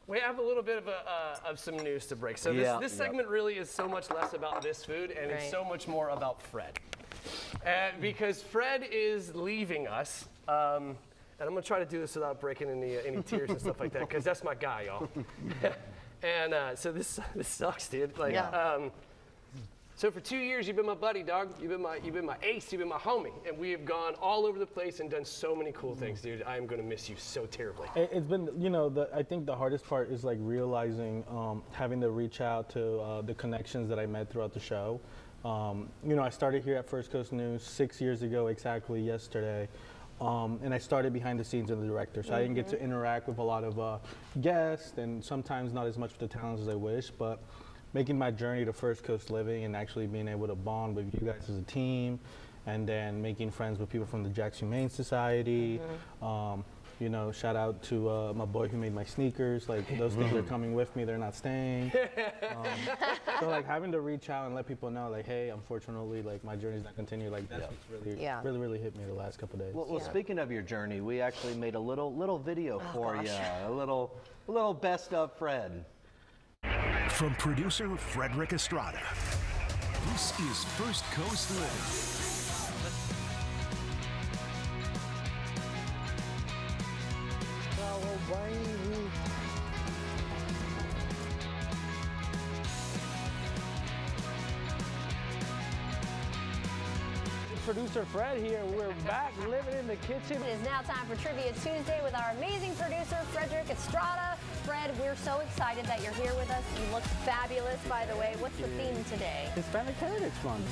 We have a little bit of some news to break. So this segment really is so much less about this food, and it's so much more about Fred. Because Fred is leaving us, and I'm gonna try to do this without breaking any tears and stuff like that, because that's my guy, y'all. And so this sucks, dude. Like, so for 2 years, you've been my buddy, dog. You've been my ace. You've been my homie, and we have gone all over the place and done so many cool things, dude. I am gonna miss you so terribly. It's been, you know, I think the hardest part is like realizing, having to reach out to the connections that I met throughout the show. You know, I started here at First Coast News 6 years ago, exactly yesterday. And I started behind the scenes as the director, so I didn't get to interact with a lot of guests, and sometimes not as much with the talents as I wish, but making my journey to First Coast Living and actually being able to bond with you guys as a team, and then making friends with people from the Jack's Humane Society. You know, shout out to my boy who made my sneakers. Like, those things are coming with me, they're not staying. So like having to reach out and let people know, like, hey, unfortunately, like my journey's not continuing. Like that's what's really hit me the last couple of days. Well, speaking of your journey, we actually made a little video for you, a little best of Fred. From producer Frederick Estrada, this is First Coast Living. Producer Fred here. We're back living in the kitchen. It is now time for Trivia Tuesday with our amazing producer, Frederick Estrada. Fred, we're so excited that you're here with us. You look fabulous, by the way. What's the theme today? Hispanic Heritage Month.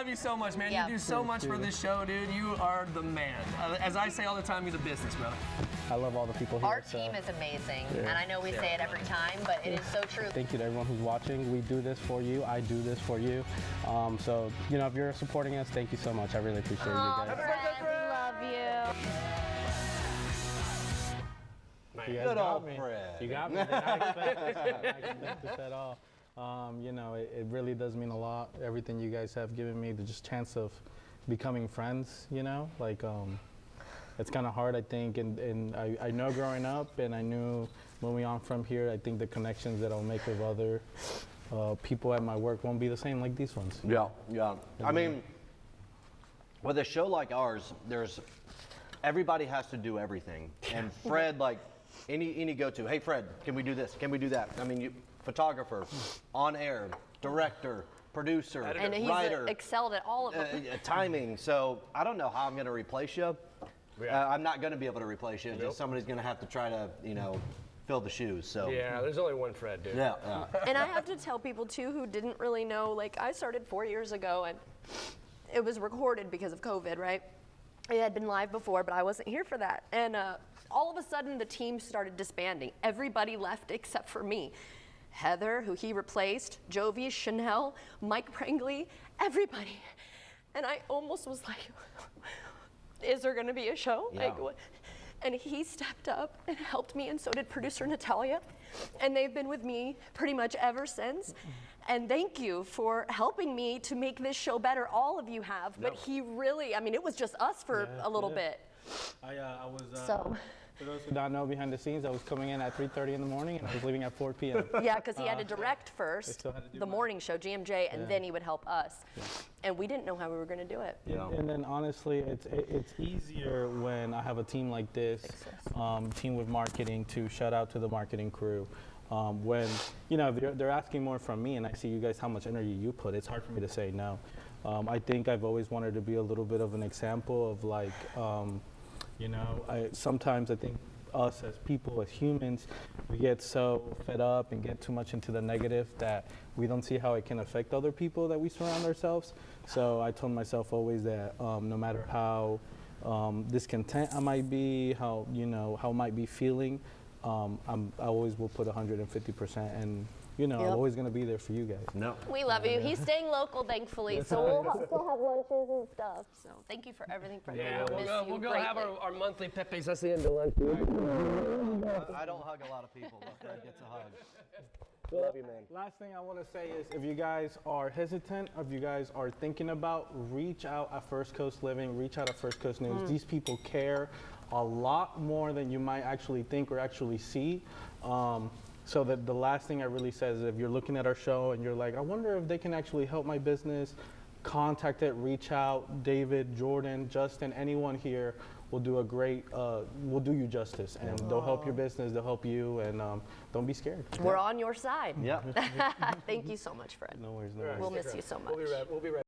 You so much, man. You do so much for this show, dude. You are the man. As I say all the time, you're the business, brother. I love all the people here. Our team is amazing, and I know we say it every time, but it is so true. Thank you to everyone who's watching. We do this for you. I do this for you. So, you know, if you're supporting us, thank you so much. I really appreciate you guys. Fred, we love you. Good old Fred. You got me. I did not expect this at all. You know, it really does mean a lot, everything you guys have given me, the just chance of becoming friends, you know, like, it's kind of hard, I think, and I know growing up, and I knew moving on from here, I think the connections that I'll make with other people at my work won't be the same like these ones. Yeah. I mean, with a show like ours, everybody has to do everything, and Fred, like, any go-to, hey Fred, can we do this, can we do that? I mean, photographer, on air, director, producer, and he's writer, excelled at all of them. Timing. So I don't know how I'm going to replace you. I'm not going to be able to replace you. Just somebody's going to have to try to, you know, fill the shoes. So yeah, there's only one Fred, dude. Yeah. And I have to tell people too who didn't really know. Like, I started 4 years ago, and it was recorded because of COVID, right? It had been live before, but I wasn't here for that. And all of a sudden, the team started disbanding. Everybody left except for me. Heather, who he replaced, Jovi, Chanel, Mike Prangley, everybody. And I almost was like, is there gonna be a show? Yeah. Like, what? And he stepped up and helped me, and so did producer Natalia. And they've been with me pretty much ever since. And thank you for helping me to make this show better. All of you have, but he really, I mean, it was just us for a little bit. I was, for those who don't know, behind the scenes, I was coming in at 3:30 in the morning, and I was leaving at 4 p.m. Yeah, because he had to direct first, the morning show, GMJ, and then he would help us. And we didn't know how we were going to do it. Yeah. And then honestly, it's easier when I have a team like this, team with marketing, to shout out to the marketing crew. When, you know, they're asking more from me, and I see you guys how much energy you put, it's hard for me to say no. I think I've always wanted to be a little bit of an example of, like, you know, sometimes I think us as people, as humans, we get so fed up and get too much into the negative that we don't see how it can affect other people that we surround ourselves. So I told myself always that no matter how discontent I might be, how I might be feeling, I always will put 150%, and I'm always gonna be there for you guys. No. We love you. He's staying local, thankfully, so we'll still have lunches and stuff. So thank you for everything, Fred. Yeah, We'll miss you we'll go have greatly. our monthly Pepe's. That's the end of lunch. I don't hug a lot of people, but Fred gets a hug. Love you, man. Last thing I want to say is, if you guys are hesitant, if you guys are thinking about, reach out at First Coast Living, reach out at First Coast News. These people care a lot more than you might actually think or actually see. So that the last thing I really say is, if you're looking at our show and you're like, I wonder if they can actually help my business, contact it, reach out. David, Jordan, Justin, anyone here will do a great, will do you justice, and they'll help your business, they'll help you, and don't be scared. We're on your side. Yeah. Thank you so much, Fred. No worries, no We'll worries. miss you so much. We'll be right